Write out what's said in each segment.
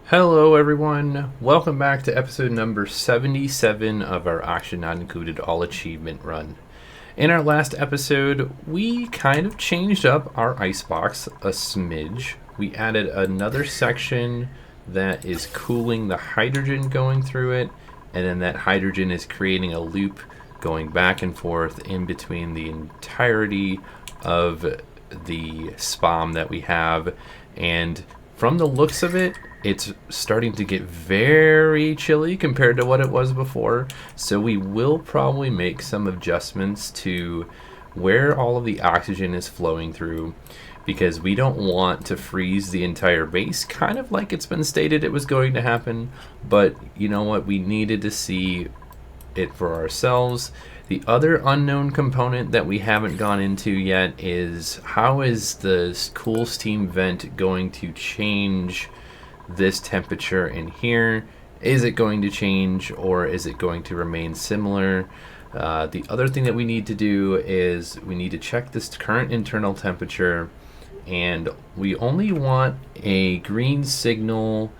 Hello everyone, welcome back to episode number 77 of our Action Not Included All Achievement Run. In our last episode, we kind of changed up our icebox a smidge. We added another section that is cooling the hydrogen going through it, and then that hydrogen is creating a loop going back and forth in between the entirety of the SPOM that we have. And from the looks of it, it's starting to get very chilly compared to what it was before. So we will probably make some adjustments to where all of the oxygen is flowing through, because we don't want to freeze the entire base, kind of like it's been stated it was going to happen. But you know what? We needed to see it for ourselves. The other unknown component that we haven't gone into yet is how is the cool steam vent going to change this temperature in here. Is it going to change, or is it going to remain similar? The other thing that we need to do is we need to check this current internal temperature, and we only want a green signal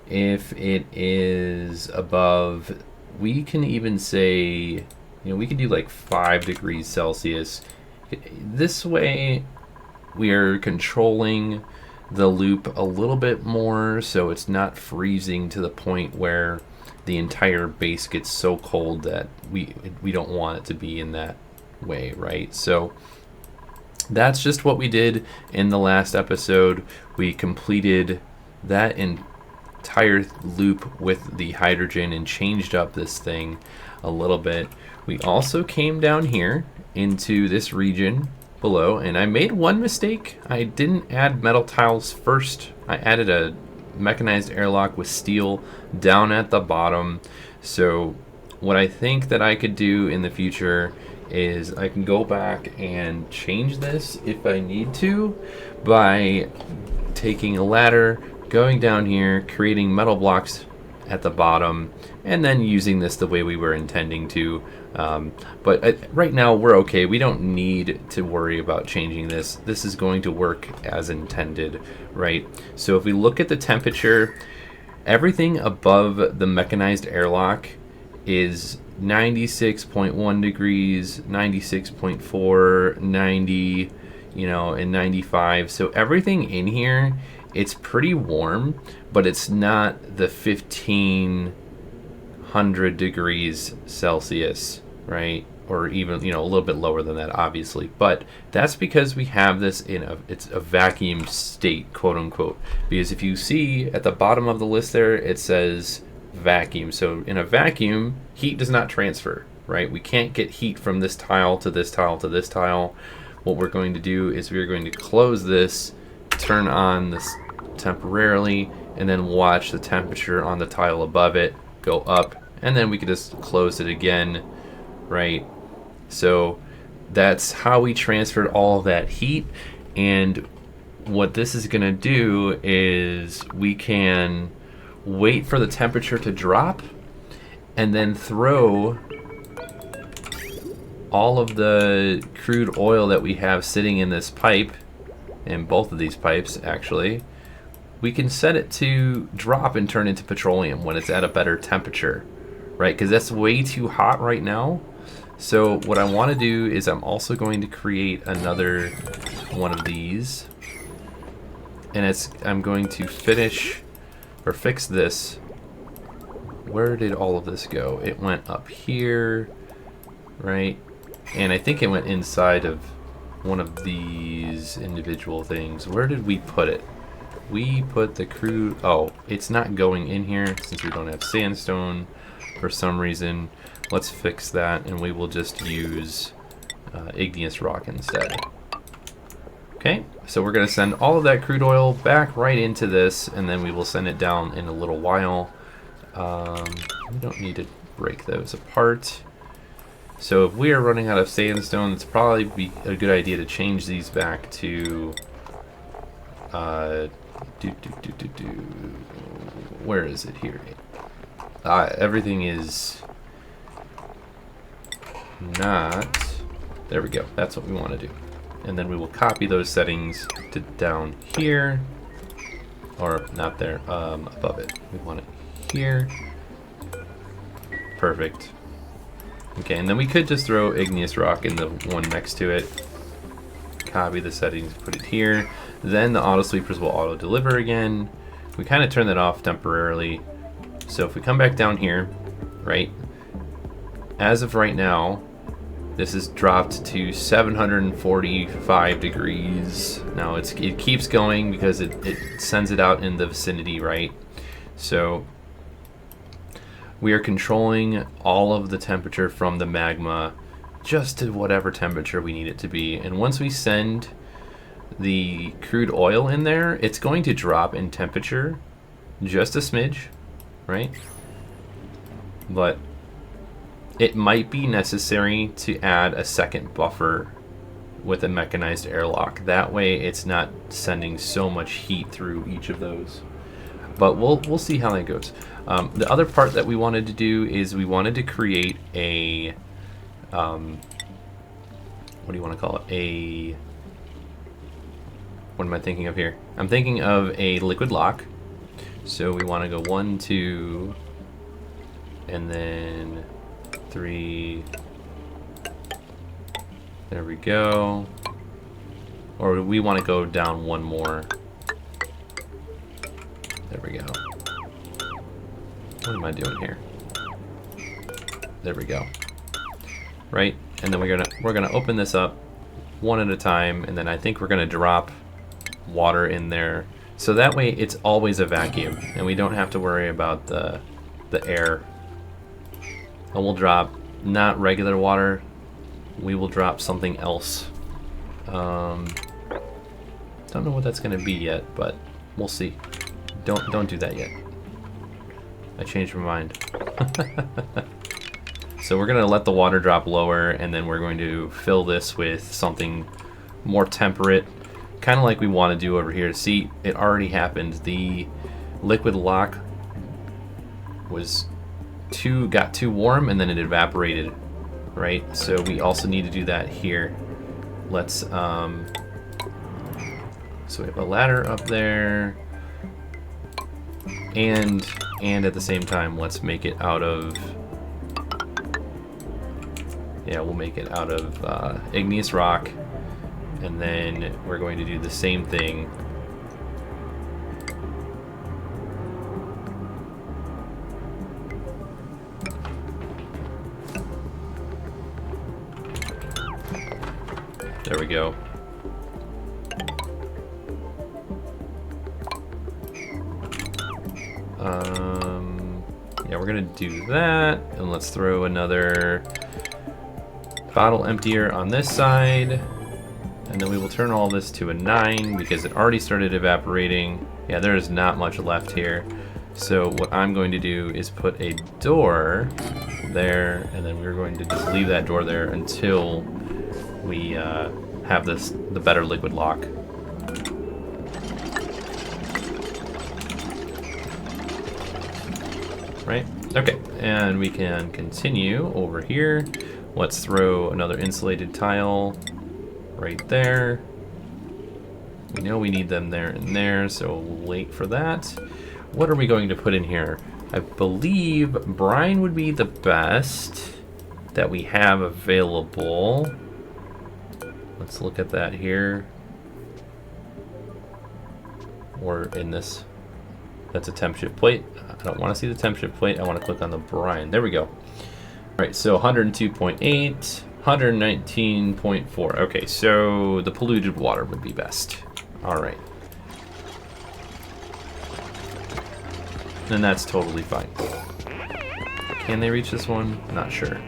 if it is above, we can even say, we can do like 5 degrees Celsius. This way we are controlling the loop a little bit more, so it's not freezing to the point where the entire base gets so cold that we don't want it to be in that way, right? So that's just what we did in the last episode. We completed that entire loop with the hydrogen and changed up this thing a little bit. We also came down here into this region below, and I made one mistake. I didn't add metal tiles first. I added a mechanized airlock with steel down at the bottom. So what I think that I could do in the future is I can go back and change this if I need to by taking a ladder, going down here, creating metal blocks at the bottom, and then using this the way we were intending to. But right now we're okay. We don't need to worry about changing this. This is going to work as intended, right? So if we look at the temperature, everything above the mechanized airlock is 96.1 degrees, 96.4, 90, and 95. So everything in here, it's pretty warm, but it's not the 1500 degrees Celsius, right? Or even, a little bit lower than that, obviously. But that's because we have this it's a vacuum state, quote unquote. Because if you see at the bottom of the list there, it says vacuum. So in a vacuum, heat does not transfer, right? We can't get heat from this tile to this tile to this tile. What we're going to do is we're going to close this, turn on this temporarily, and then watch the temperature on the tile above it go up, and then we can just close it again, right? So that's how we transferred all of that heat. And what this is going to do is we can wait for the temperature to drop and then throw all of the crude oil that we have sitting in this pipe, in both of these pipes actually, we can set it to drop and turn into petroleum when it's at a better temperature, right? Because that's way too hot right now. So what I want to do is I'm also going to create another one of these, and I'm going to fix this. Where did all of this go? It went up here, right? And I think it went inside of one of these individual things. Where did we put it? We put the crude, it's not going in here since we don't have sandstone for some reason. Let's fix that, and we will just use igneous rock instead. Okay, so we're going to send all of that crude oil back right into this, and then we will send it down in a little while. We don't need to break those apart. So if we are running out of sandstone, it's probably be a good idea to change these back to where is it here? Everything is not, there we go, that's what we want to do. And then we will copy those settings to down here, or not there, above it. We want it here. Perfect. Okay, and then we could just throw igneous rock in the one next to it. Copy the settings, put it here. Then the auto sweepers will auto deliver again. We kind of turn that off temporarily. So if we come back down here, right? As of right now, this is dropped to 745 degrees. Now it keeps going because it sends it out in the vicinity, right? So we are controlling all of the temperature from the magma just to whatever temperature we need it to be. And once we send the crude oil in there, it's going to drop in temperature just a smidge, right? But it might be necessary to add a second buffer with a mechanized airlock. That way it's not sending so much heat through each of those. But we'll see how that goes. The other part that we wanted to do is we wanted to create a what do you want to call it? What am I thinking of here? I'm thinking of a liquid lock. So we want to go 1, 2, and then 3. There we go. Or we want to go down one more. There we go. What am I doing here? There we go. Right? And then we're gonna open this up one at a time, and then I think we're gonna drop water in there. So that way it's always a vacuum and we don't have to worry about the air. And we'll drop not regular water, we will drop something else. Don't know what that's gonna be yet, but we'll see. Don't do that yet. I changed my mind. So we're gonna let the water drop lower, and then we're going to fill this with something more temperate, kind of like we want to do over here. See, it already happened. The liquid lock got too warm, and then it evaporated, right? So we also need to do that here. Let's so we have a ladder up there, and at the same time, let's make it out of. Yeah, we'll make it out of igneous rock, and then we're going to do the same thing. There we go. Yeah, we're gonna do that, and let's throw another bottle emptier on this side, and then we will turn all this to a 9 because it already started evaporating. Yeah, there is not much left here. So what I'm going to do is put a door there, and then we're going to just leave that door there until we have the better liquid lock. Right? Okay, and we can continue over here. Let's throw another insulated tile right there. We know we need them there and there, so we'll wait for that. What are we going to put in here? I believe brine would be the best that we have available. Let's look at that here. Or in this. That's a temp shift plate. I don't want to see the temp shift plate. I want to click on the brine. There we go. Alright, so 102.8, 119.4. Okay, so the polluted water would be best. Alright. And that's totally fine. Can they reach this one? Not sure.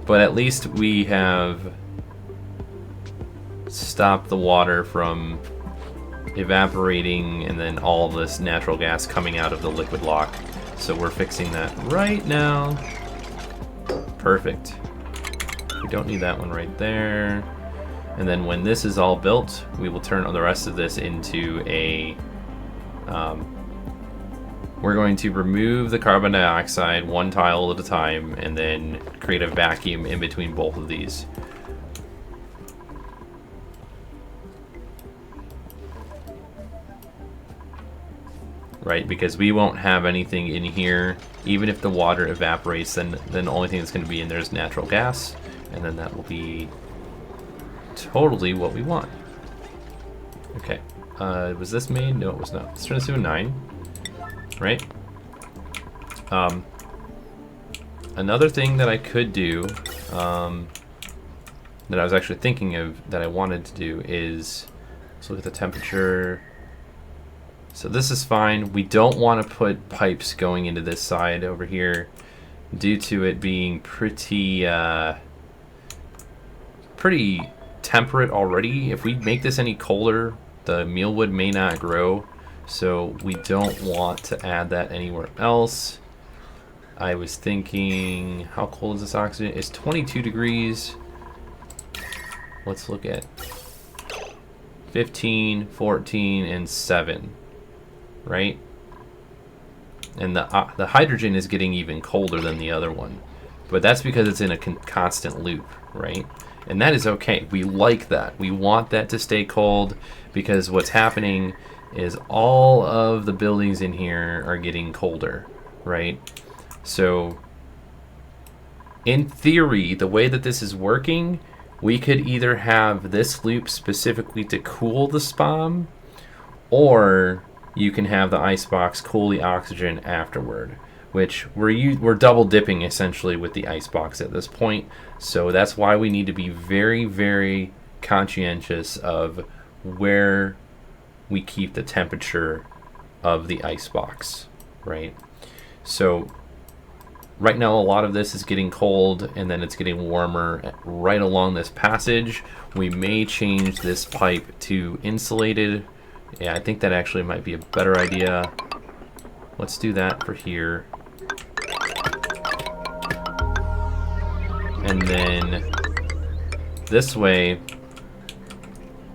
But at least we have stopped the water from evaporating and then all this natural gas coming out of the liquid lock. So we're fixing that right now. Perfect. We don't need that one right there. And then when this is all built, we will turn the rest of this into a... we're going to remove the carbon dioxide one tile at a time and then create a vacuum in between both of these. right? Because we won't have anything in here. Even if the water evaporates, then the only thing that's going to be in there is natural gas, and then that will be totally what we want. Okay. Was this made? No, it was not. Let's turn this to a 9. Right? Another thing that I could do, that I was actually thinking of, that I wanted to do is, let's look at the temperature. So this is fine. We don't want to put pipes going into this side over here due to it being pretty temperate already. If we make this any colder, the mealwood may not grow. So we don't want to add that anywhere else. I was thinking, how cold is this oxygen? It's 22 degrees. Let's look at 15, 14, and 7, right? And the hydrogen is getting even colder than the other one. But that's because it's in a constant loop, right? And that is okay. We like that. We want that to stay cold because what's happening is all of the buildings in here are getting colder, right? So in theory, the way that this is working, we could either have this loop specifically to cool the SPOM, or you can have the icebox cool the oxygen afterward, which we're double dipping essentially with the icebox at this point. So that's why we need to be very, very conscientious of where we keep the temperature of the icebox, right? So right now a lot of this is getting cold and then it's getting warmer right along this passage. We may change this pipe to insulated. Yeah, I think that actually might be a better idea. Let's do that for here. And then this way,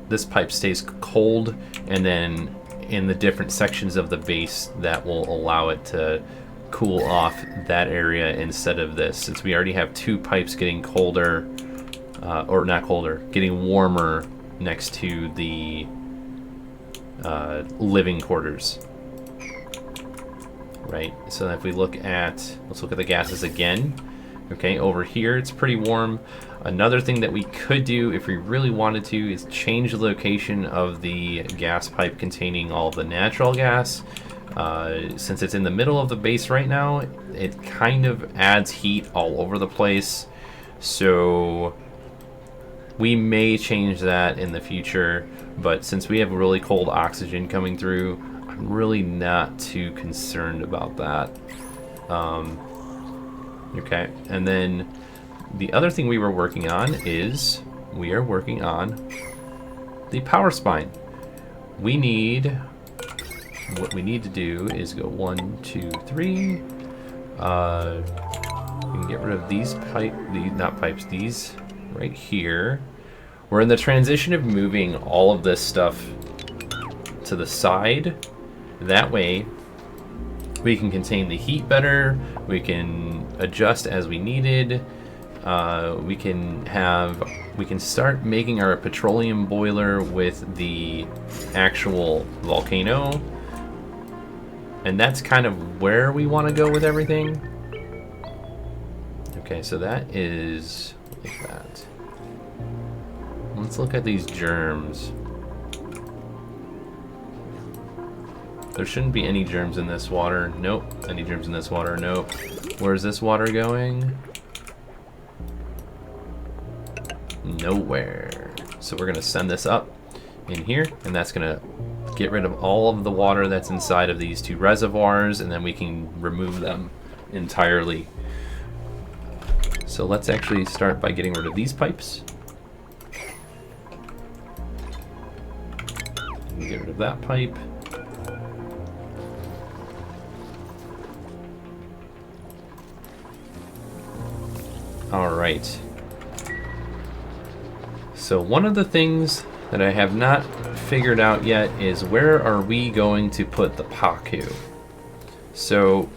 this pipe stays cold, and then in the different sections of the base, that will allow it to cool off that area instead of this, since we already have 2 pipes getting colder, or not colder, getting warmer next to the living quarters, right? So if we look at, let's look at the gases again. Okay, over here it's pretty warm. Another thing that we could do if we really wanted to is change the location of the gas pipe containing all of the natural gas. Since it's in the middle of the base right now, it kind of adds heat all over the place. So we may change that in the future, but since we have really cold oxygen coming through, I'm really not too concerned about that. Okay, and then the other thing we were working on is we are working on the power spine. What we need to do is go 1, 2, 3. We can get rid of these these right here. We're in the transition of moving all of this stuff to the side. That way we can contain the heat better. We can adjust as we needed. We can start making our petroleum boiler with the actual volcano. And that's kind of where we want to go with everything. Okay, so that is like that. Let's look at these germs. There shouldn't be any germs in this water. Nope. Any germs in this water? Nope. Where's this water going? Nowhere. So we're gonna send this up in here, and that's gonna get rid of all of the water that's inside of these 2 reservoirs, and then we can remove them entirely. So let's actually start by getting rid of these pipes. Get rid of that pipe. All right. So one of the things that I have not figured out yet is where are we going to put the Paku? So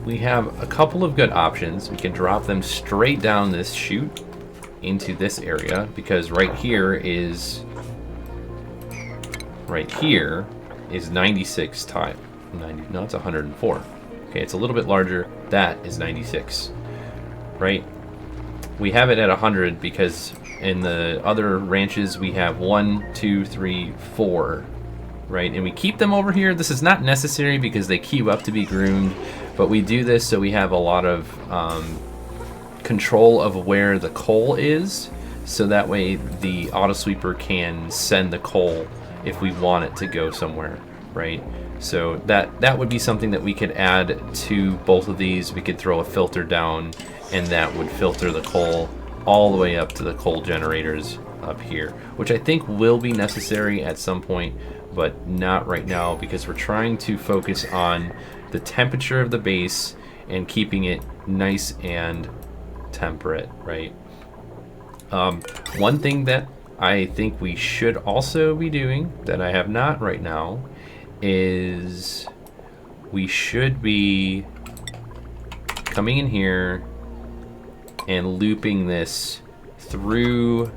we have a couple of good options. We can drop them straight down this chute into this area, because right here is 96 type, 90, no, it's 104. Okay, it's a little bit larger. That is 96, right? We have it at 100 because in the other ranches we have 1, 2, 3, 4, right? And we keep them over here. This is not necessary because they queue up to be groomed, but we do this so we have a lot of control of where the coal is, so that way the auto sweeper can send the coal if we want it to go somewhere, right? So that would be something that we could add to both of these. We could throw a filter down, and that would filter the coal all the way up to the coal generators up here, which I think will be necessary at some point, but not right now because we're trying to focus on the temperature of the base and keeping it nice and temperate, right? One thing that I think we should also be doing that I have not right now is we should be coming in here and looping this through.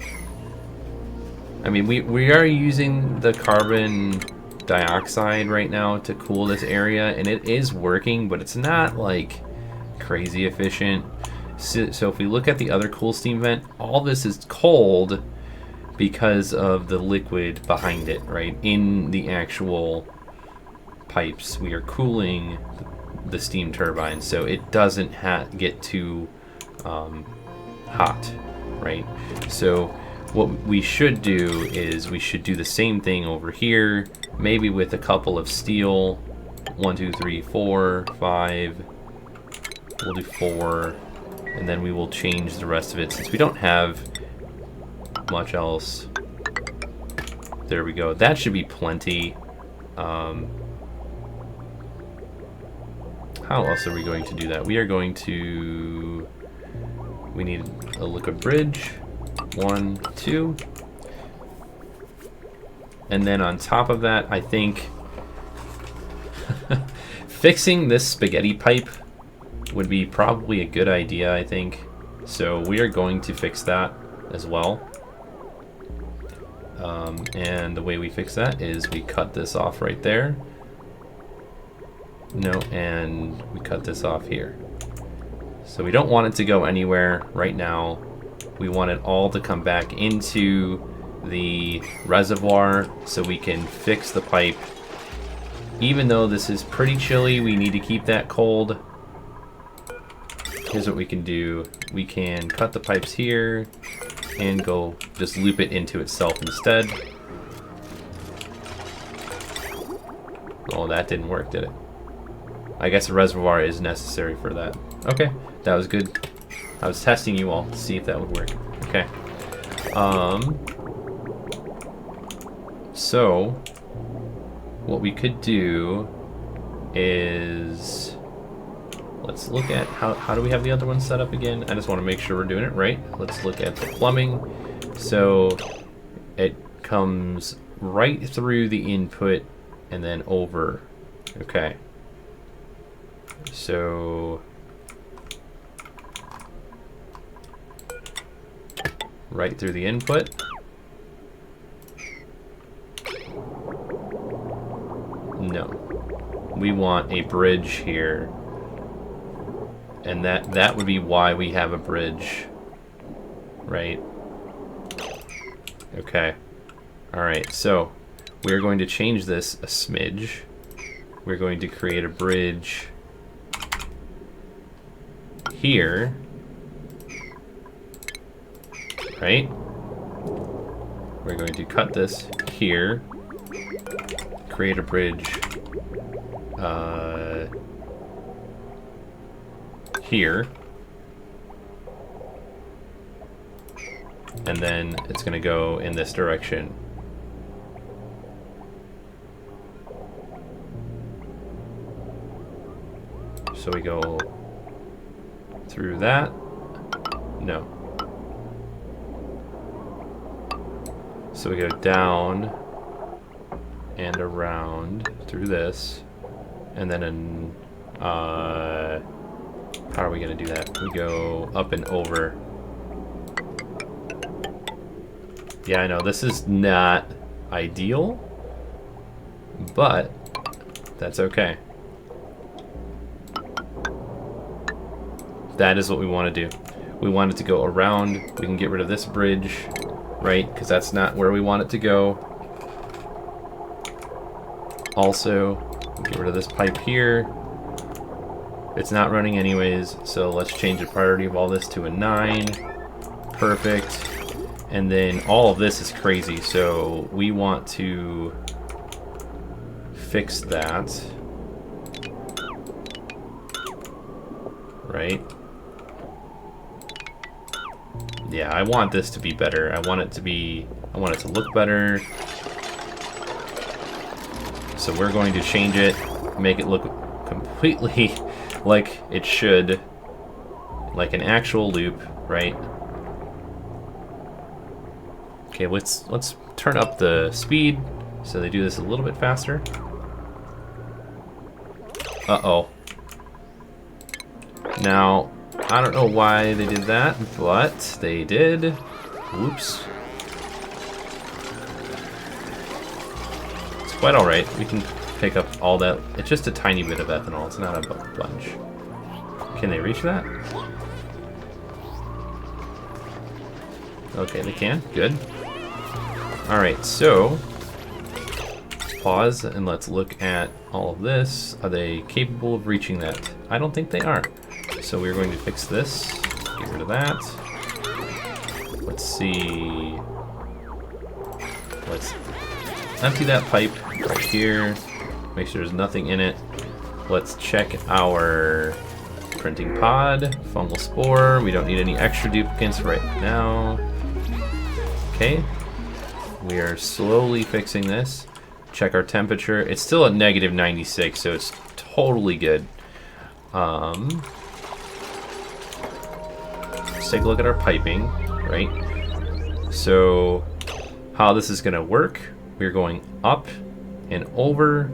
I mean, we are using the carbon dioxide right now to cool this area, and it is working, but it's not like crazy efficient. So if we look at the other cool steam vent, all this is cold because of the liquid behind it, right? In the actual pipes, we are cooling the steam turbine so it doesn't get too hot, right? So what we should do is we should do the same thing over here, maybe with a couple of steel. 1, 2, 3, 4, 5. We'll do 4, and then we will change the rest of it since we don't have much else. There we go. That should be plenty. How else are we going to do that? We are going to... We need a liquid bridge. 1, 2. And then on top of that, I think fixing this spaghetti pipe would be probably a good idea, I think. So we are going to fix that as well. And the way we fix that is we cut this off right there. No, and we cut this off here. So we don't want it to go anywhere right now. We want it all to come back into the reservoir so we can fix the pipe. Even though this is pretty chilly, we need to keep that cold. Here's what we can do. We can cut the pipes here and go just loop it into itself instead. Oh, that didn't work, did it? I guess a reservoir is necessary for that. Okay, that was good. I was testing you all to see if that would work. Okay. So what we could do is, let's look at how do we have the other one set up again? I just want to make sure we're doing it right. Let's look at the plumbing. So it comes right through the input and then over. Okay. So right through the input. No. We want a bridge here. And that would be why we have a bridge. Right? Okay. Alright, so we're going to change this a smidge. We're going to create a bridge here. Right? We're going to cut this here. Create a bridge here. And then it's going to go in this direction. So we go through that. No. So we go down and around through this, and then how are we gonna do that? We go up and over. Yeah, I know this is not ideal, but That's okay. That is what we want to do. We want it to go around. We can get rid of this bridge, right? Because that's not where we want it to go. Also, get rid of this pipe here. It's not running anyways, so let's change the priority of all this to a 9. Perfect. And then all of this is crazy, so we want to fix that. Right? Yeah, I want this to be better. I want it to look better. So we're going to change it, make it look completely like it should, like an actual loop, right? Okay, let's turn up the speed so they do this a little bit faster. Uh-oh. Now, I don't know why they did that, but they did. Whoops. It's quite alright. We can pick up all that. It's just a tiny bit of ethanol. It's not a bunch. Can they reach that? Okay, they can. Good. Alright, so pause and let's look at all of this. Are they capable of reaching that? I don't think they are. So we're going to fix this. Get rid of that. Let's see. Let's empty that pipe right here. Make sure there's nothing in it. Let's check our printing pod. Fungal spore. We don't need any extra duplicates right now. Okay. We are slowly fixing this. Check our temperature. It's still at negative 96, so it's totally good. Let's take a look at our piping, right? So how this is going to work, we're going up and over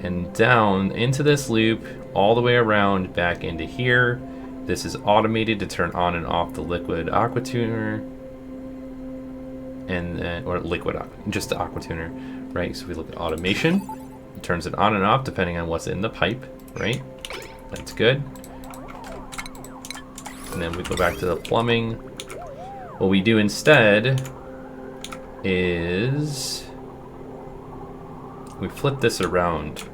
and down into this loop, all the way around back into here. This is automated to turn on and off the liquid aqua tuner, and then, or liquid, just the aqua tuner, right? So we look at automation, it turns it on and off depending on what's in the pipe, right? That's good. And then we go back to the plumbing. What we do instead is we flip this around,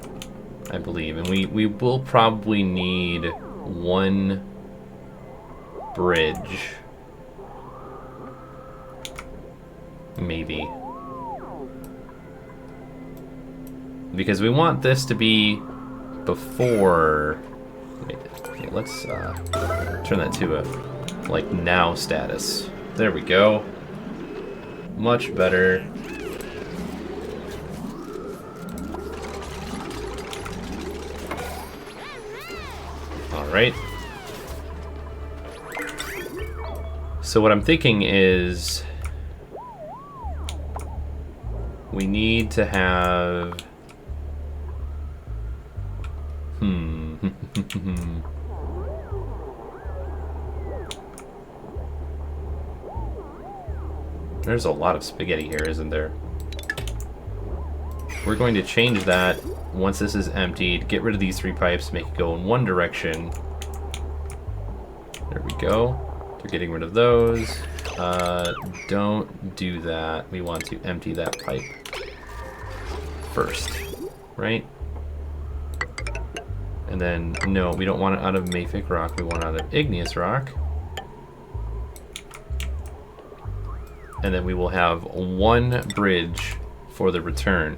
I believe, and we will probably need one bridge, maybe, because we want this to be before. Wait, okay, let's turn that to a like now status. There we go. Much better. All right. So what I'm thinking is we need to have There's a lot of spaghetti here, isn't there? We're going to change that once this is emptied. Get rid of these 3 pipes, make it go in one direction. There we go. We're getting rid of those. Don't do that. We want to empty that pipe first, right? And then, no, we don't want it out of mafic rock. We want it out of igneous rock. And then we will have one bridge for the return,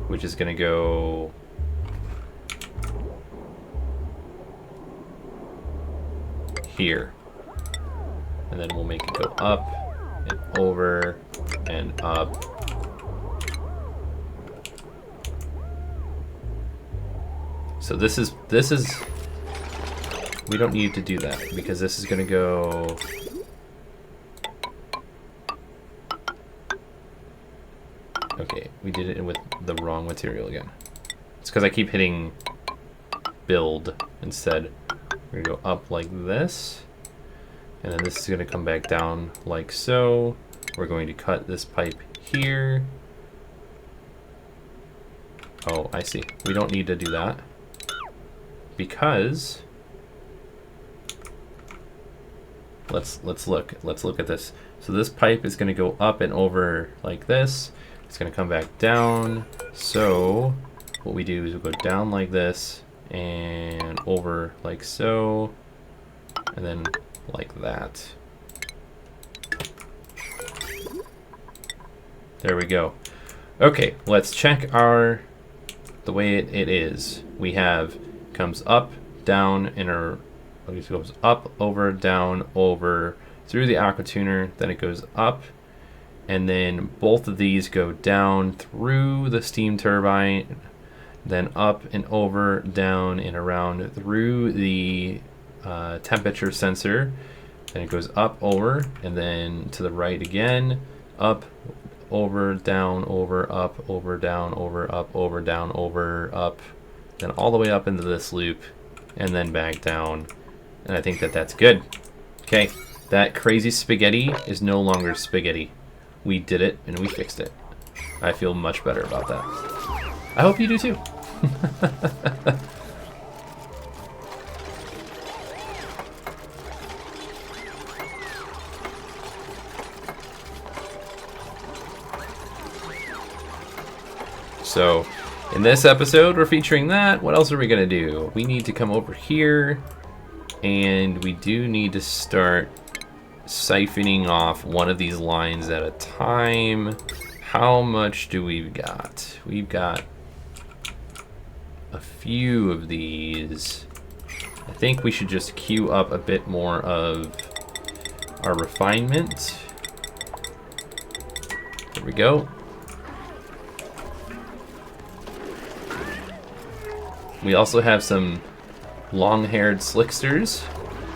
which is going to go here. And then we'll make it go up and over and up. So this is we don't need to do that because this is going to go okay, we did it with the wrong material again. It's because I keep hitting build instead. We're going to go up like this. And then this is going to come back down like so. We're going to cut this pipe here. Oh, I see. We don't need to do that. Because let's look at this. So this pipe is going to go up and over like this. It's going to come back down. So what we do is we go down like this and over like so, and then like that. There we go. Okay, let's check the way it is. We have comes up, down, and it goes up, over, down, over, through the aqua tuner, then it goes up, and then both of these go down through the steam turbine, then up and over, down and around through the temperature sensor, then it goes up, over, and then to the right again, up, over, down, over, up, over, down, over, up, over, down, over, up, then all the way up into this loop, and then back down. And I think that's good. Okay, that crazy spaghetti is no longer spaghetti. We did it, and we fixed it. I feel much better about that. I hope you do too. So, in this episode, we're featuring that. What else are we going to do? We need to come over here, and we do need to start siphoning off one of these lines at a time. How much do we got? We've got a few of these. I think we should just queue up a bit more of our refinement. There we go. We also have some long-haired slicksters.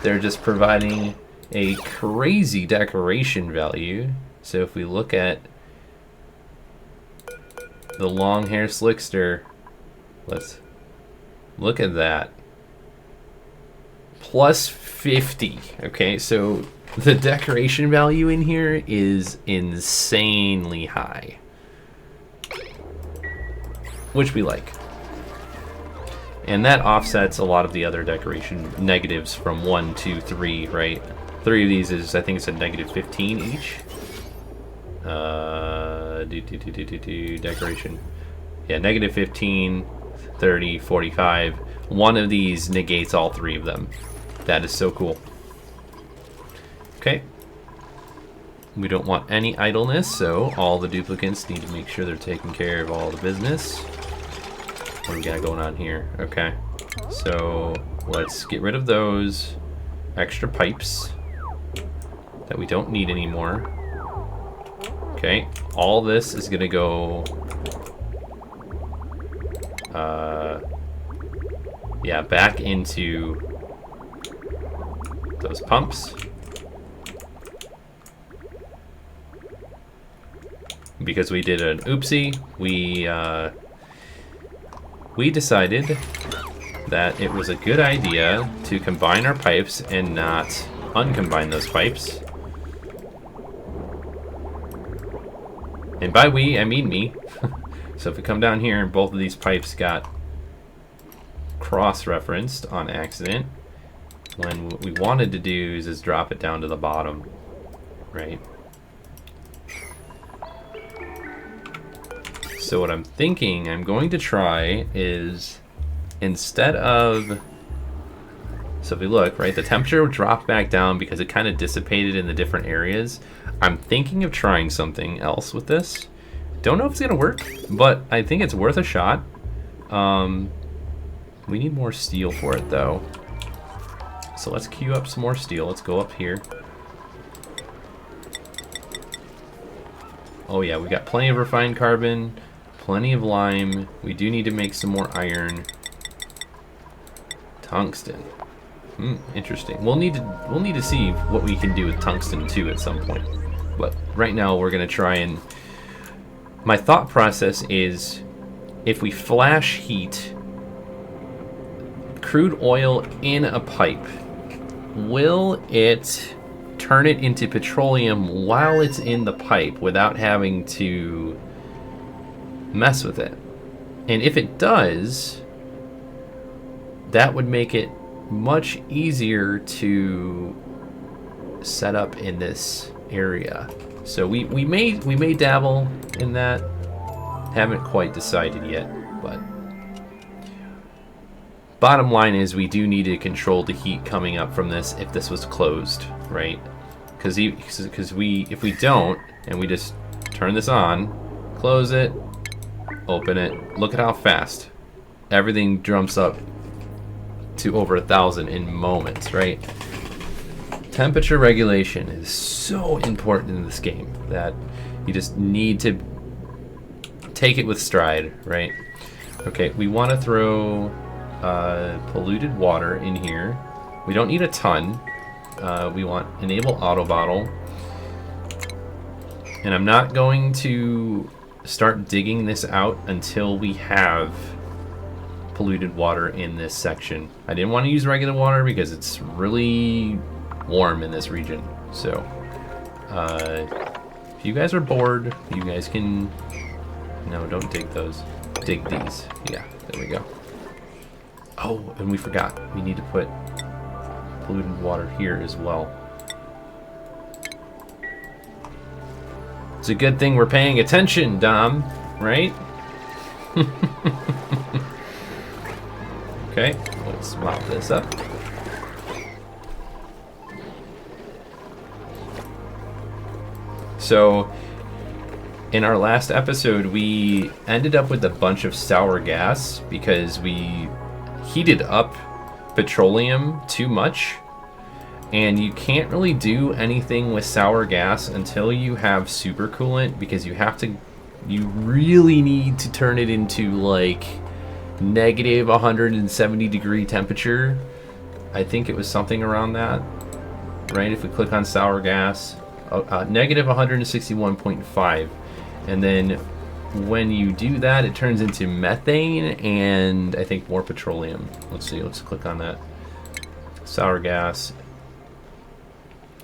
They're just providing a crazy decoration value. So if we look at the long-hair slickster, let's look at that. Plus 50. Okay, so the decoration value in here is insanely high, which we like. And that offsets a lot of the other decoration negatives from 1, 2, 3, right? 3 of these is, I think it's a negative 15 each. Decoration. Yeah, negative 15, 30, 45. One of these negates all 3 of them. That is so cool. Okay. We don't want any idleness, so all the duplicates need to make sure they're taking care of all the business. What do we got going on here? Okay, so let's get rid of those extra pipes that we don't need anymore. Okay, all this is gonna go yeah, back into those pumps. Because we did an oopsie, we decided that it was a good idea to combine our pipes and not uncombine those pipes. And by we, I mean me. So if we come down here and both of these pipes got cross-referenced on accident, when what we wanted to do is just drop it down to the bottom, right? So what I'm thinking I'm going to try is, instead of, so if we look, right, the temperature dropped back down because it kind of dissipated in the different areas. I'm thinking of trying something else with this. Don't know if it's gonna work, but I think it's worth a shot. We need more steel for it though. So let's queue up some more steel. Let's go up here. Oh yeah, we got plenty of refined carbon. Plenty of lime. We do need to make some more iron. Tungsten. Interesting. We'll need to see what we can do with tungsten too at some point. But right now we're gonna try and. My thought process is, if we flash heat crude oil in a pipe, will it turn it into petroleum while it's in the pipe without having to mess with it? And if it does, that would make it much easier to set up in this area. So we may dabble in that. Haven't quite decided yet, but bottom line is we do need to control the heat coming up from this if this was closed, right? Because if we don't and we just turn this on, close it, open it, look at how fast everything jumps up to over 1,000 in moments, right? Temperature regulation is so important in this game that you just need to take it with stride, right? Okay, we want to throw polluted water in here. We don't need a ton. We want enable auto bottle. And I'm not going to start digging this out until we have polluted water in this section. I didn't want to use regular water because it's really warm in this region. So if you guys are bored, you guys can... No, don't dig those. Dig these. Yeah, there we go. Oh, and we forgot. We need to put polluted water here as well. It's a good thing we're paying attention, Dom, right? Okay, let's mop this up. So, in our last episode, we ended up with a bunch of sour gas because we heated up petroleum too much. And you can't really do anything with sour gas until you have supercoolant, because you really need to turn it into like negative 170 degree temperature. I think it was something around that, right? If we click on sour gas, negative 161.5. And then when you do that, it turns into methane and I think more petroleum. Let's see, let's click on that. Sour gas.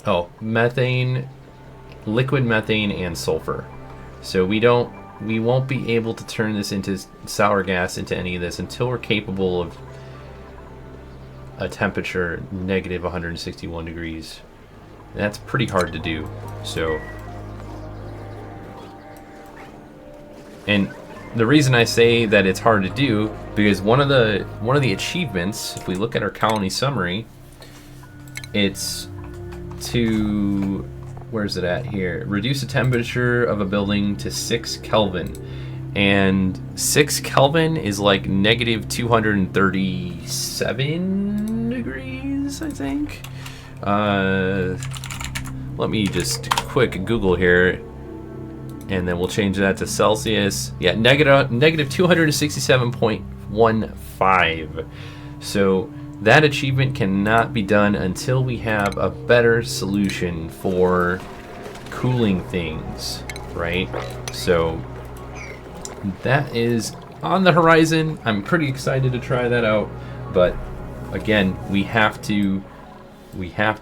Oh, methane, liquid methane, and sulfur. So we won't be able to turn this into sour gas into any of this until we're capable of a temperature negative 161 degrees. And that's pretty hard to do. So, and the reason I say that it's hard to do, because one of the achievements, if we look at our colony summary, it's to, where's it at here? Reduce the temperature of a building to 6 Kelvin. And 6 Kelvin is like negative 237 degrees, I think. Let me just quick Google here, and then we'll change that to Celsius. Yeah, negative 267.15. So that achievement cannot be done until we have a better solution for cooling things, right? So that is on the horizon. I'm pretty excited to try that out, but again, we have to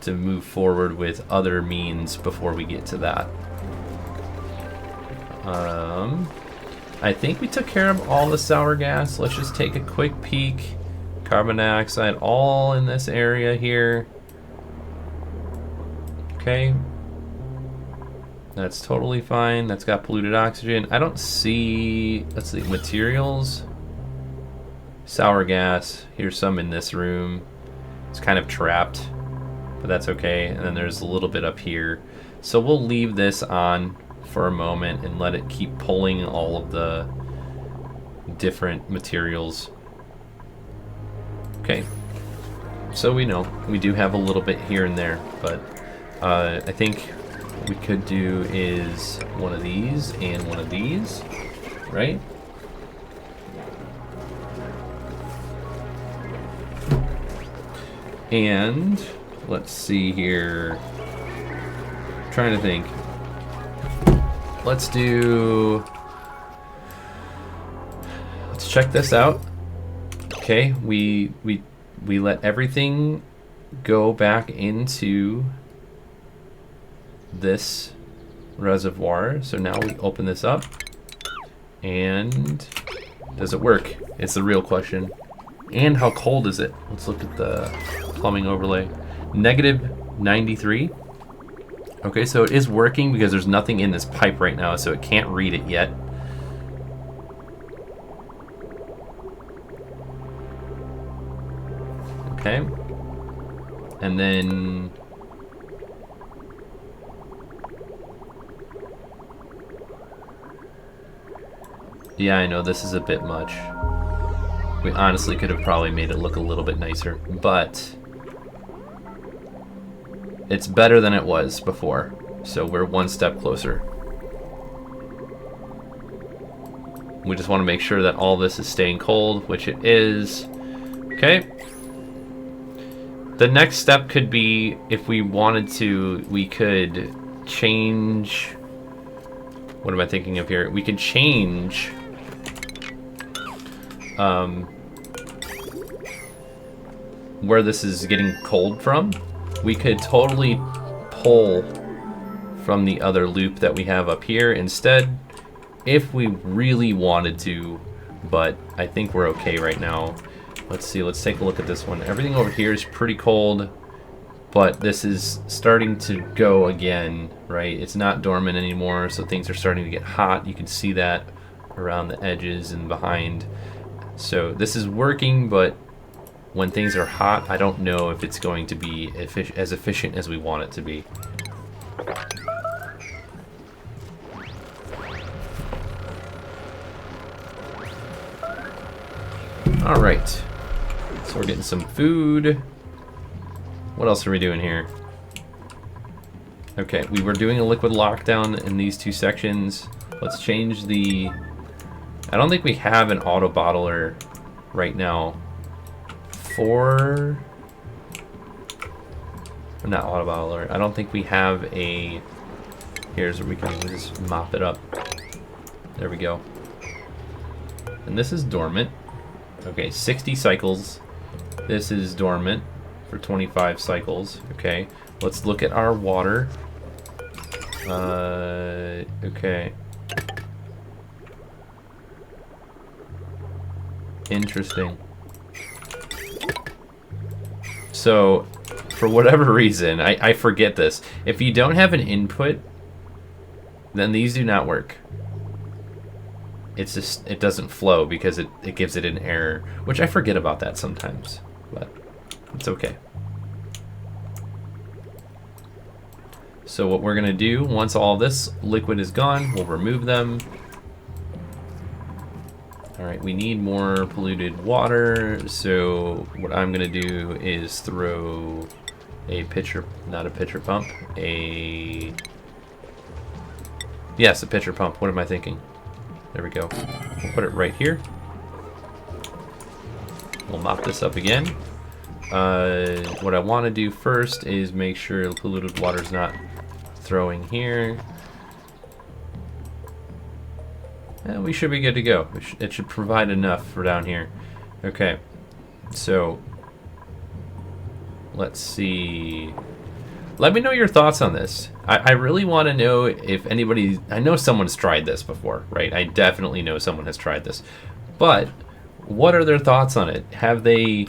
move forward with other means before we get to that. I think we took care of all the sour gas. Let's just take a quick peek. Carbon dioxide all in this area here. Okay. That's totally fine. That's got polluted oxygen. I don't see, let's see, materials. Sour gas. Here's some in this room. It's kind of trapped, but that's okay. And then there's a little bit up here. So we'll leave this on for a moment and let it keep pulling all of the different materials. Okay, so we know we do have a little bit here and there, but I think what we could do is one of these and one of these, right? And let's see here. I'm trying to think. Let's check this out. Okay, we let everything go back into this reservoir. So now we open this up and Does it work? It's the real question. And how cold is it? Let's look at the plumbing overlay. -93. Okay, so it is working because there's nothing in this pipe right now, so it can't read it yet. Okay. And then... yeah, I know this is a bit much. We honestly could have probably made it look a little bit nicer, but it's better than it was before, so we're one step closer. We just want to make sure that all this is staying cold, which it is. Okay. The next step could be, if we wanted to, we could change... what am I thinking of here? We could change... where this is getting cold from. We could totally pull from the other loop that we have up here instead, if we really wanted to, but I think we're okay right now. Let's see, let's take a look at this one. Everything over here is pretty cold, but this is starting to go again, right? It's not dormant anymore, so things are starting to get hot. You can see that around the edges and behind. So this is working, but when things are hot, I don't know if it's going to be as efficient as we want it to be. All right, so we're getting some food. What else are we doing here? Okay, we were doing a liquid lockdown in these two sections. Let's change the... I don't think we have an auto bottler right now for... not auto bottler. I don't think we have a... here's where we can just mop it up. There we go. And this is dormant. Okay, 60 cycles. This is dormant for 25 cycles. Okay, let's look at our water. Okay. Interesting. So, for whatever reason, I forget this. If you don't have an input, then these do not work. It's just, it doesn't flow because it gives it an error, which I forget about that sometimes, but it's okay. So what we're gonna do, once all this liquid is gone, we'll remove them. All right, we need more polluted water, so what I'm gonna do is throw a pitcher, not a pitcher pump, yes, a pitcher pump. What am I thinking? There we go. We'll put it right here. We'll mop this up again. What I want to do first is make sure the polluted water's not throwing here. And we should be good to go. It should provide enough for down here. Okay, so let's see. Let me know your thoughts on this. I really want to know if anybody... I know someone's tried this before, right? I definitely know someone has tried this. But what are their thoughts on it? Have they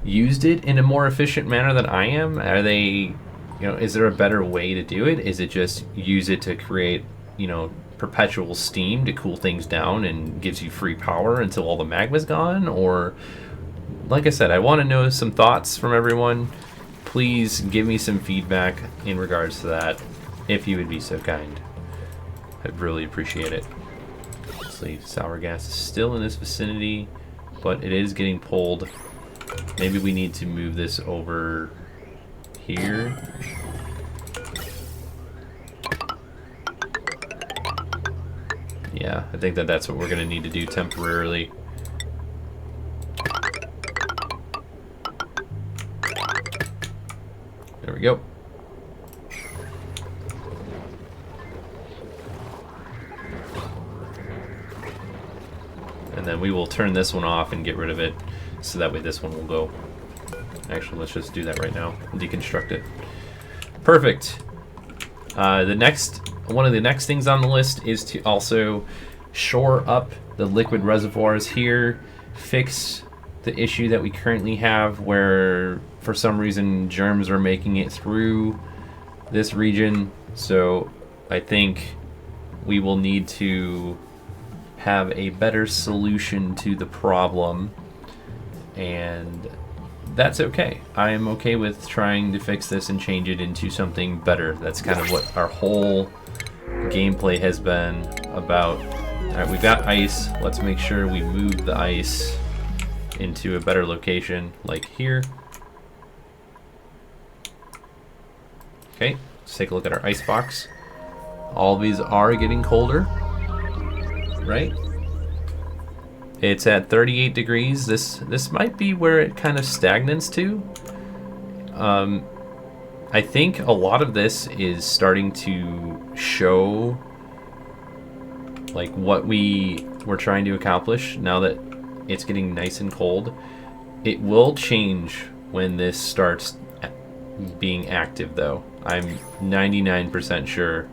used it in a more efficient manner than I am? Are they... you know, is there a better way to do it? Is it just use it to create, you know, perpetual steam to cool things down and gives you free power until all the magma's gone? Or, like I said, I want to know some thoughts from everyone. Please give me some feedback in regards to that, if you would be so kind. I'd really appreciate it. Obviously, sour gas is still in this vicinity, but it is getting pulled. Maybe we need to move this over here. Yeah, I think that's what we're going to need to do temporarily. There we go. And then we will turn this one off and get rid of it, so that way this one will go. Actually, let's just do that right now. Deconstruct it. Perfect. One of the next things on the list is to also shore up the liquid reservoirs here, fix the issue that we currently have where for some reason germs are making it through this region. So I think we will need to have a better solution to the problem, and that's okay. I am okay with trying to fix this and change it into something better. That's kind of what our whole gameplay has been about. Alright, we've got ice. Let's make sure we move the ice into a better location, like here. Okay, let's take a look at our ice box. All these are getting colder, right? It's at 38 degrees. This might be where it kind of stagnates to. I think a lot of this is starting to show like what we were trying to accomplish now that it's getting nice and cold. It will change when this starts being active though. I'm 99% sure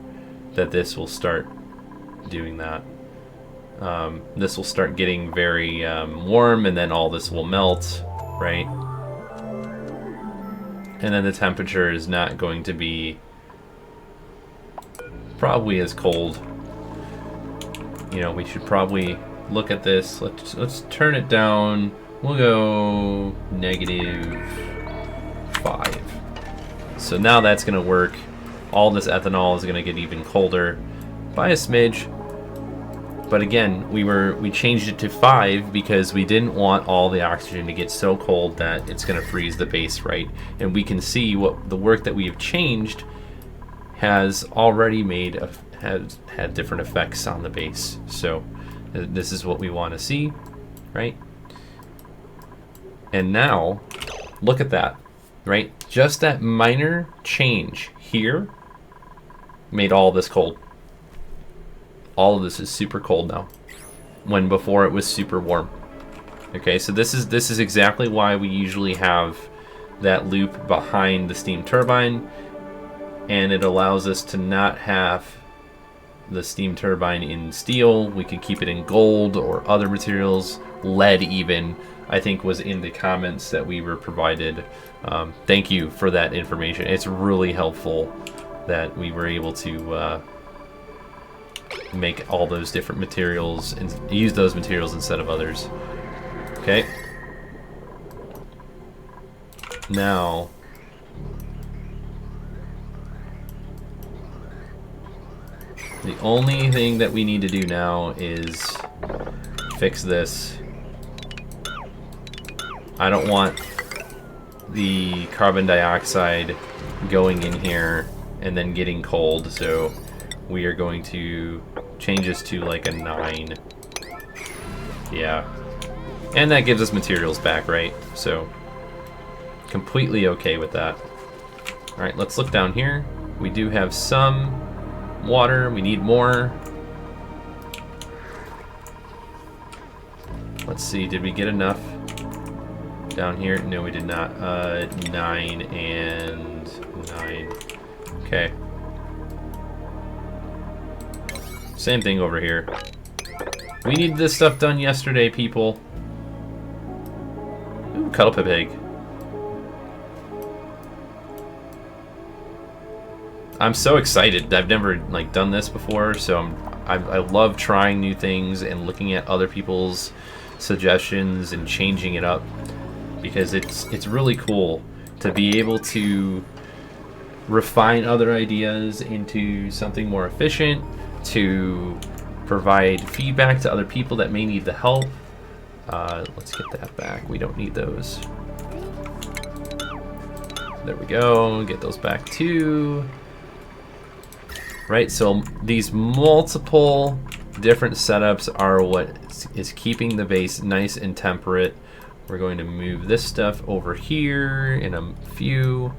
that this will start doing that. This will start getting very warm, and then all this will melt, right? And then the temperature is not going to be probably as cold. You know, we should probably look at this. Let's turn it down. We'll go -5. So now that's going to work. All this ethanol is going to get even colder by a smidge. But again, we changed it to 5 because we didn't want all the oxygen to get so cold that it's going to freeze the base, right? And we can see what the work that we have changed has already has had different effects on the base. So this is what we want to see, right? And now, look at that, right? Just that minor change here made all this cold. All of this is super cold now, when before it was super warm. Okay, so this is exactly why we usually have that loop behind the steam turbine, and it allows us to not have the steam turbine in steel. We can keep it in gold or other materials, lead even, I think was in the comments that we were provided. Thank you for that information. It's really helpful that we were able to make all those different materials and use those materials instead of others. Okay. Now, the only thing that we need to do now is fix this. I don't want the carbon dioxide going in here and then getting cold, so we are going to change this to like a 9. Yeah. And that gives us materials back, right? So, completely okay with that. Alright, let's look down here. We do have some water. We need more. Let's see, did we get enough down here? No, we did not. 9 and 9. Okay. Same thing over here. We need this stuff done yesterday, people. Ooh, cut up a pig. I'm so excited. I've never like done this before, so I love trying new things and looking at other people's suggestions and changing it up, because it's really cool to be able to refine other ideas into something more efficient, to provide feedback to other people that may need the help. Let's get that back. We don't need those. There we go. Get those back too. Right, so these multiple different setups are what is keeping the base nice and temperate. We're going to move this stuff over here in a few.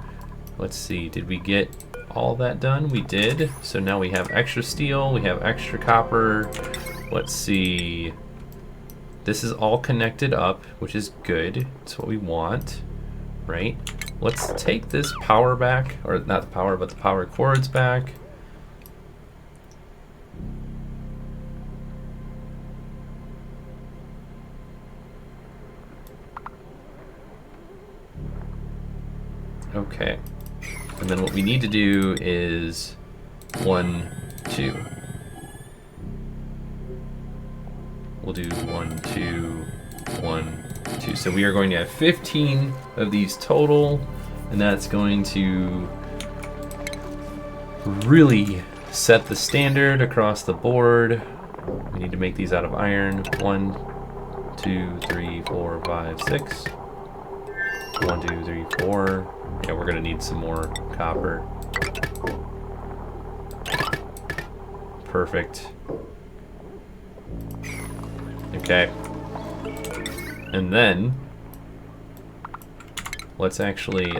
Let's see, did we get all that done? We did. So now we have extra steel, we have extra copper. Let's see. This is all connected up, which is good. That's what we want, right? Let's take this power back, or not the power, but the power cords back. Okay. And then what we need to do is 1, 2. We'll do 1, 2, 1, 2. So we are going to have 15 of these total, and that's going to really set the standard across the board. We need to make these out of iron. 1, 2, 3, 4, 5, 6. 1, 2, 3, 4. Yeah, we're gonna need some more copper. Perfect. Okay. And then let's actually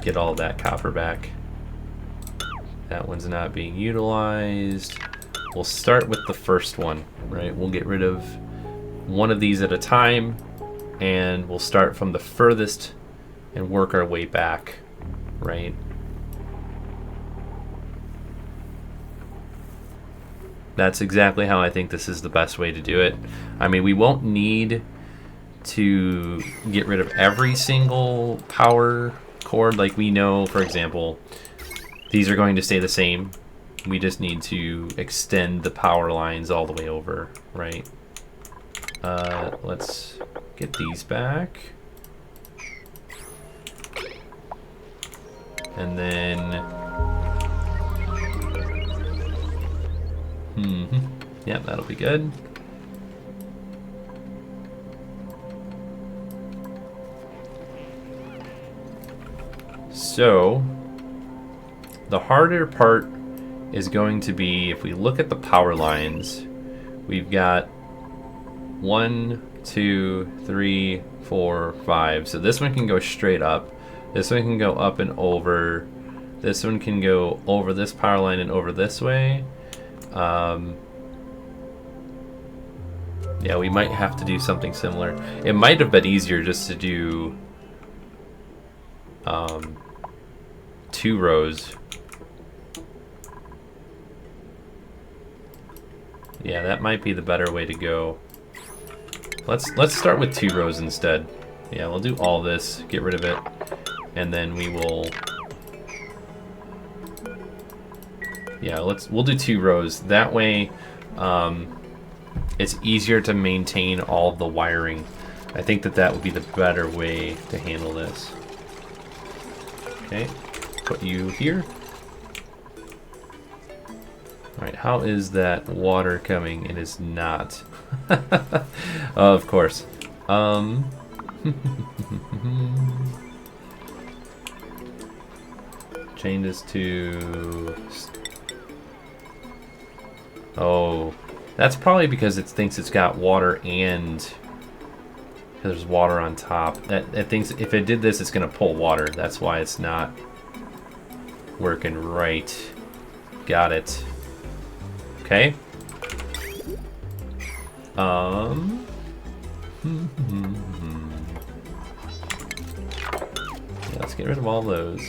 get all that copper back. That one's not being utilized. We'll start with the first one, right? We'll get rid of one of these at a time, and we'll start from the furthest and work our way back, right? That's exactly how I think this is the best way to do it. I mean, we won't need to get rid of every single power cord. Like we know, for example, these are going to stay the same. We just need to extend the power lines all the way over, right? Let's get these back. And then... yeah, that'll be good. So, the harder part is going to be, if we look at the power lines, we've got 1, 2, 3, 4, 5. So this one can go straight up. This one can go up and over. This one can go over this power line and over this way. Yeah, we might have to do something similar. It might have been easier just to do 2 rows. Yeah, that might be the better way to go. Let's start with 2 rows instead. Yeah, we'll do all this, get rid of it, and then we will. Yeah, we'll do 2 rows. That way, it's easier to maintain all the wiring. I think that would be the better way to handle this. Okay, put you here. Alright, how is that water coming? It is not. Of course. Change this to... Oh, that's probably because it thinks it's got water and there's water on top. It thinks if it did this, it's going to pull water. That's why it's not working right. Got it. Okay. Let's get rid of all those.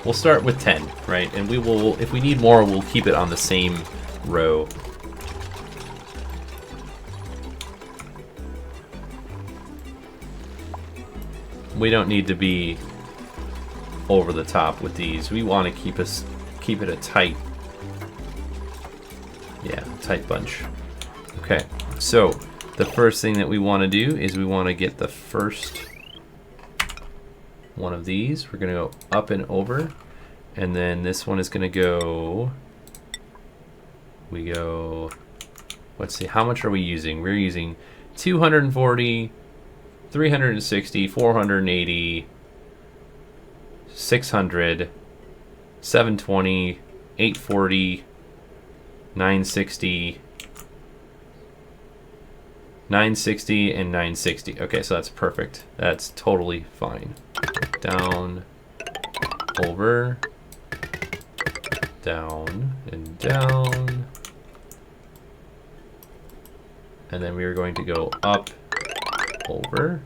We'll start with 10, right? And we will, if we need more, we'll keep it on the same row. We don't need to be over the top with these. We want to keep it a tight, tight bunch. Okay, so the first thing that we want to do is we want to get the first one of these. We're going to go up and over, and then this one is going to go, let's see, how much are we using? We're using 240, 360, 480, 600, 720, 840, 960, 960, and 960. Okay, so that's perfect. That's totally fine. Down, over, down, and down. And then we are going to go up, over,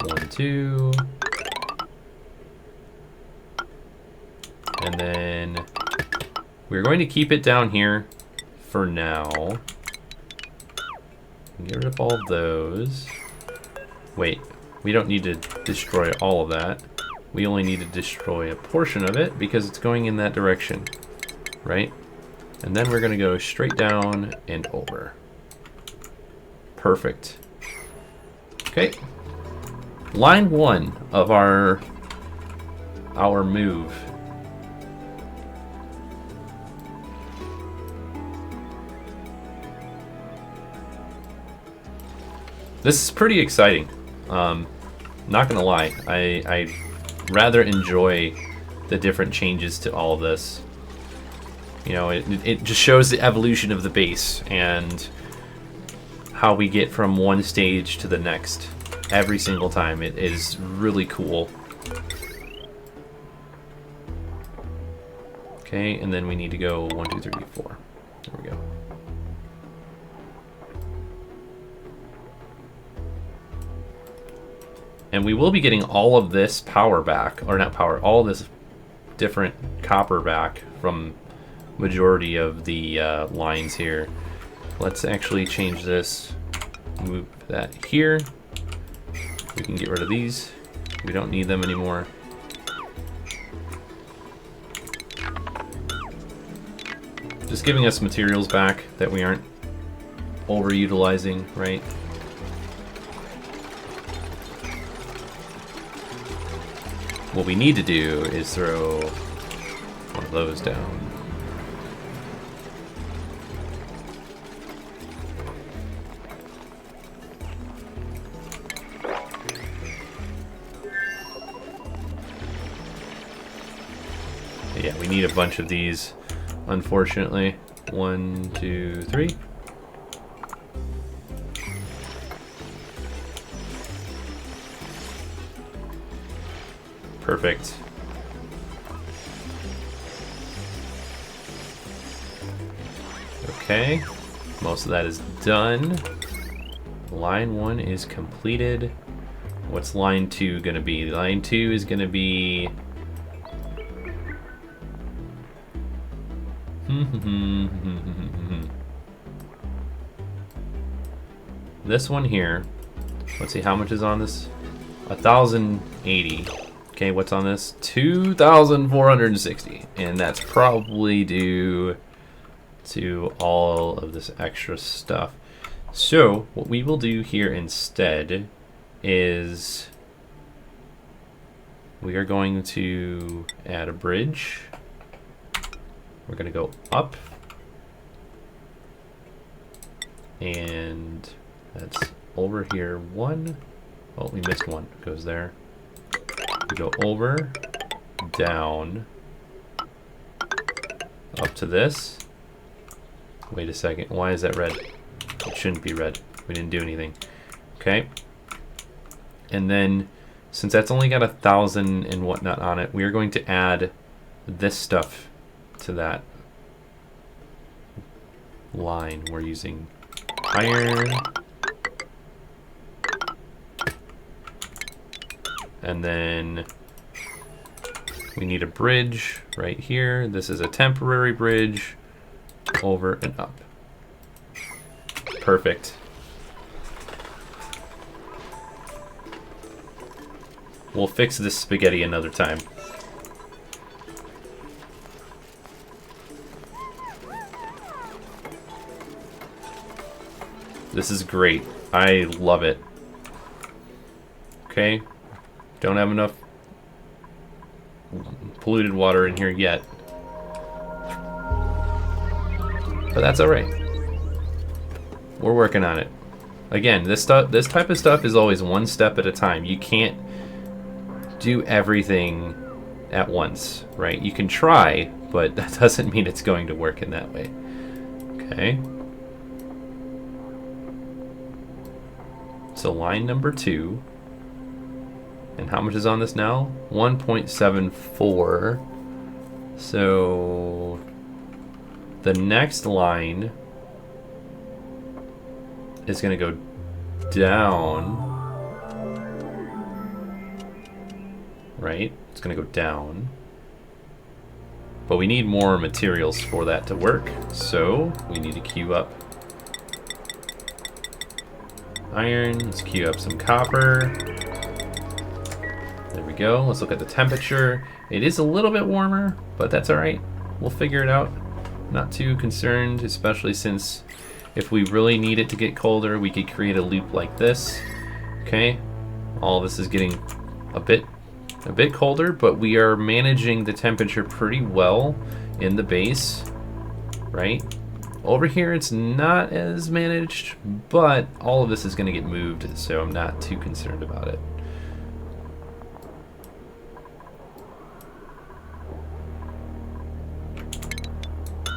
1, 2, and then we're going to keep it down here for now. Get rid of all those. Wait, we don't need to destroy all of that. we only need to destroy a portion of it because it's going in that direction, right? And then we're going to go straight down and over. Perfect. Okay. Line 1 of our move. This is pretty exciting. Not gonna lie, I rather enjoy the different changes to all of this. You know, it just shows the evolution of the base and how we get from one stage to the next every single time. It is really cool. Okay, and then we need to go 1, 2, 3, 4. There we go. And we will be getting all of this power back, or not power, all this different copper back from majority of the lines here. Let's actually change this, move that here. We can get rid of these. We don't need them anymore. Just giving us materials back that we aren't overutilizing, right? What we need to do is throw one of those down. Yeah, we need a bunch of these, unfortunately. 1, 2, 3. Perfect. Okay, most of that is done. Line 1 is completed. What's line 2 gonna be? Line 2 is gonna be... this one here. Let's see, how much is on this? 1,080. Okay, what's on this? 2,460. And that's probably due to all of this extra stuff. So, what we will do here instead is we are going to add a bridge. We're going to go up. And that's over here. 1. Oh, we missed one. It goes there. We go over, down, up to this. Wait a second. Why is that red? It shouldn't be red. We didn't do anything. Okay. And then, since that's only got 1,000 and whatnot on it, we are going to add this stuff to that line. We're using iron. And then we need a bridge right here. This is a temporary bridge over and up. Perfect. We'll fix this spaghetti another time. This is great. I love it. Okay. Don't have enough polluted water in here yet. But that's alright. We're working on it. Again, this type of stuff is always one step at a time. You can't do everything at once, right? You can try, but that doesn't mean it's going to work in that way. Okay. So line number 2. And how much is on this now? 1.74. So the next line is going to go down. Right? It's going to go down. But we need more materials for that to work. So we need to queue up iron. Let's queue up some copper. There we go. Let's look at the temperature. It is a little bit warmer, but that's all right. We'll figure it out. Not too concerned, especially since if we really need it to get colder, we could create a loop like this. Okay, all this is getting a bit colder, but we are managing the temperature pretty well in the base, right? Over here it's not as managed, but all of this is going to get moved, so I'm not too concerned about it.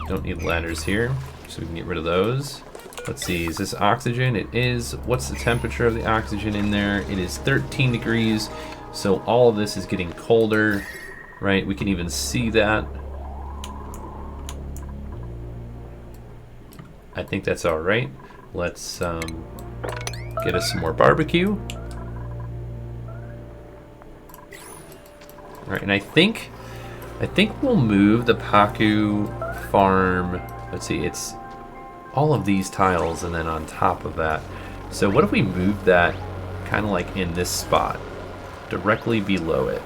Don't need ladders here, so we can get rid of those. Let's see, is this oxygen? It is. What's the temperature of the oxygen in there? It is 13 degrees, so all of this is getting colder, right? We can even see that. I think that's all right. Let's get us some more barbecue. All right, and I think we'll move the Paku farm. Let's see, it's all of these tiles and then on top of that. So what if we move that kind of like in this spot, directly below it?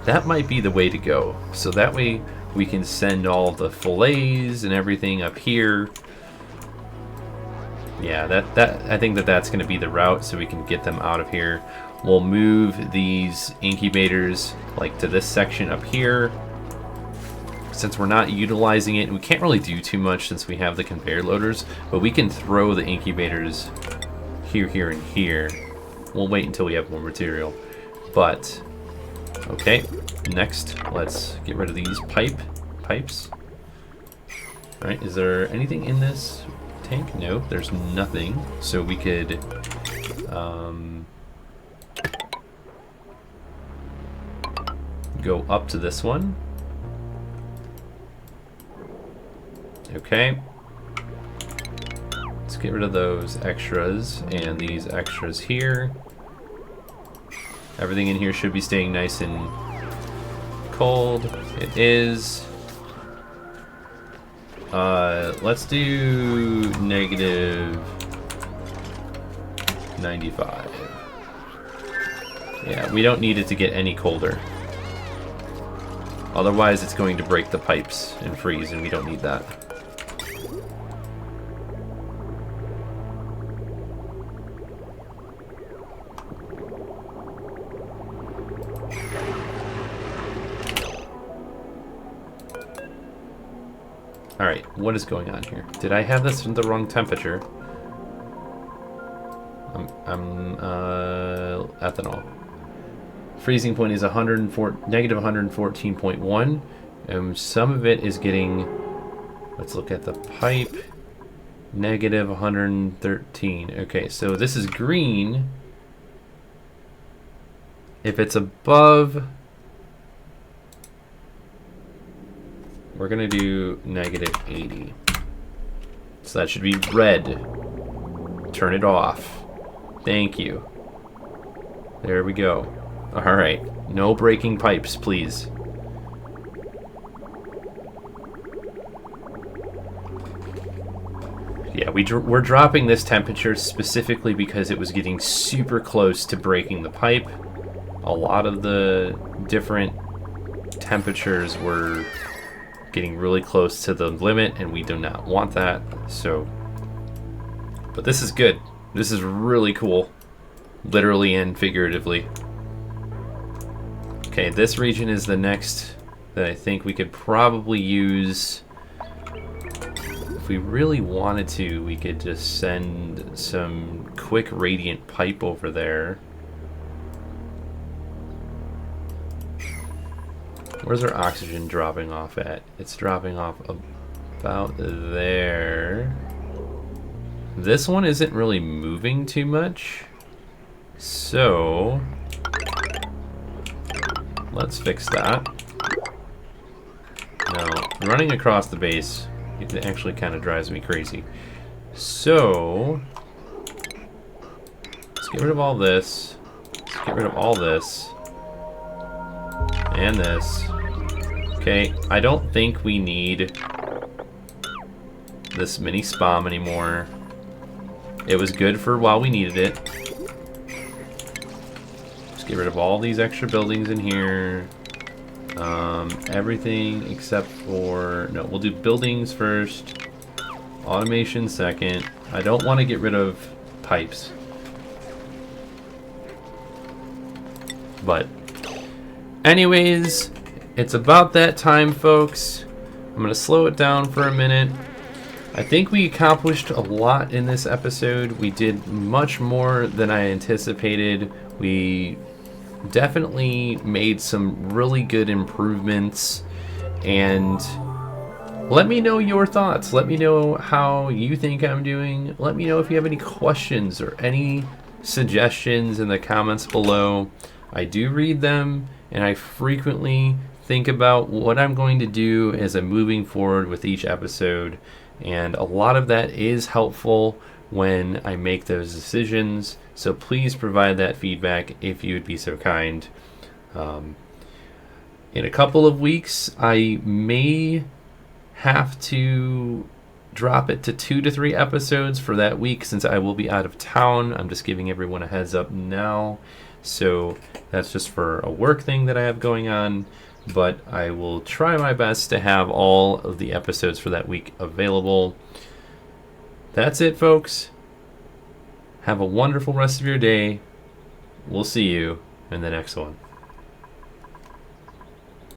That might be the way to go. So that way we can send all the fillets and everything up here. Yeah, I think that's going to be the route, so we can get them out of here. We'll move these incubators like to this section up here. Since we're not utilizing it, and we can't really do too much since we have the conveyor loaders, but we can throw the incubators here, here, and here. We'll wait until we have more material. But, okay, next, let's get rid of these pipes. Alright, is there anything in this tank? No, there's nothing. So we could, go up to this one. Okay. Let's get rid of those extras and these extras here. Everything in here should be staying nice and cold. It is. Let's do -95. Yeah, we don't need it to get any colder. Otherwise, it's going to break the pipes and freeze, and we don't need that. Alright, what is going on here? Did I have this in the wrong temperature? Ethanol. Freezing point is -114.1. Some of it is getting, let's look at the pipe, -113. Okay, so this is green. If it's above, we're gonna do -80. So that should be red. Turn it off. Thank you. There we go. All right, no breaking pipes, please. Yeah, we're dropping this temperature specifically because it was getting super close to breaking the pipe. A lot of the different temperatures were getting really close to the limit, and we do not want that. So, but this is good. This is really cool, literally and figuratively. Okay, this region is the next that I think we could probably use. If we really wanted to, we could just send some quick radiant pipe over there. Where's our oxygen dropping off at? It's dropping off about there. This one isn't really moving too much, so let's fix that. Now, running across the base, it actually kind of drives me crazy. So, let's get rid of all this. Let's get rid of all this. And this. Okay, I don't think we need this mini spam anymore. It was good for while we needed it. get rid of all these extra buildings in here. Everything except for, no, we'll do buildings first, automation second. I don't want to get rid of pipes. But anyways, it's about that time, folks. I'm going to slow it down for a minute. I think we accomplished a lot in this episode. We did much more than I anticipated. We definitely made some really good improvements. And let me know your thoughts. Let me know how you think I'm doing. Let me know if you have any questions or any suggestions in the comments below. I do read them, and I frequently think about what I'm going to do as I'm moving forward with each episode. And a lot of that is helpful when I make those decisions. So please provide that feedback if you would be so kind. In a couple of weeks, I may have to drop it to 2 to 3 episodes for that week since I will be out of town. I'm just giving everyone a heads up now. So that's just for a work thing that I have going on. But I will try my best to have all of the episodes for that week available. That's it, folks. Have a wonderful rest of your day. We'll see you in the next one.